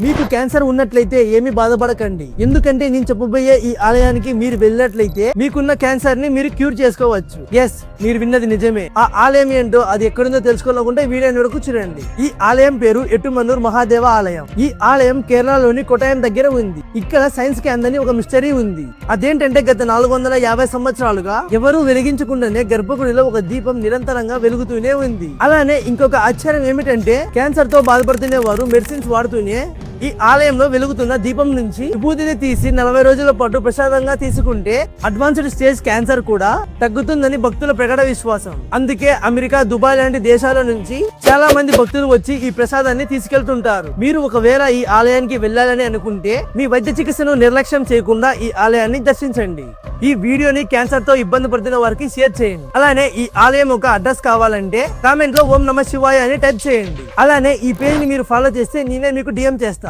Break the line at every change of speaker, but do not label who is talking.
మీకు క్యాన్సర్ ఉన్నట్లయితే ఏమీ బాధపడకండి, ఎందుకంటే నేను చెప్పబోయే ఈ ఆలయానికి మీరు వెళ్ళినట్లయితే మీకున్న క్యాన్సర్ ని మీరు క్యూర్ చేసుకోవచ్చు. ఎస్, మీరు విన్నది నిజమే. ఆ ఆలయం ఏంటో అది ఎక్కడుందో తెలుసుకోవాలనుకుంటే వీడియోని వరకు చూడండి. ఈ ఆలయం పేరు ఎట్టుమన్నూరు మహాదేవ ఆలయం. ఈ ఆలయం కేరళలోని కొటాయం దగ్గర ఉంది. ఇక్కడ సైన్స్ కి అందని ఒక మిస్టరీ ఉంది. అదేంటంటే గత 450 సంవత్సరాలుగా ఎవరూ వెలిగించకుండానే గర్భగుడిలో ఒక దీపం నిరంతరంగా వెలుగుతూనే ఉంది. అలానే ఇంకొక ఆశ్చర్యం ఏమిటంటే క్యాన్సర్ తో బాధపడుతున్న వారు మెడిసిన్స్ వాడుతూనే ఈ ఆలయంలో వెలుగుతున్న దీపం నుంచి విభూతిని తీసి 40 రోజుల పాటు ప్రసాదంగా తీసుకుంటే అడ్వాన్స్డ్ స్టేజ్ క్యాన్సర్ కూడా తగ్గుతుందని భక్తుల ప్రకట విశ్వాసం. అందుకే అమెరికా, దుబాయ్ లాంటి దేశాల నుంచి చాలా మంది భక్తులు వచ్చి ఈ ప్రసాదాన్ని తీసుకెళ్తుంటారు. మీరు ఒకవేళ ఈ ఆలయానికి వెళ్ళాలని అనుకుంటే మీ వైద్య చికిత్సను నిర్లక్ష్యం చేయకుండా ఈ ఆలయాన్ని దర్శించండి. ఈ వీడియోని క్యాన్సర్ తో ఇబ్బంది పడుతున్న వారికి షేర్ చేయండి. అలానే ఈ ఆలయం ఒక అడ్రస్ కావాలంటే కామెంట్ లో ఓం నమః శివాయ అని టైప్ చేయండి. అలానే ఈ పేజ్ ని మీరు ఫాలో చేస్తే నేనే మీకు DM చేస్తా.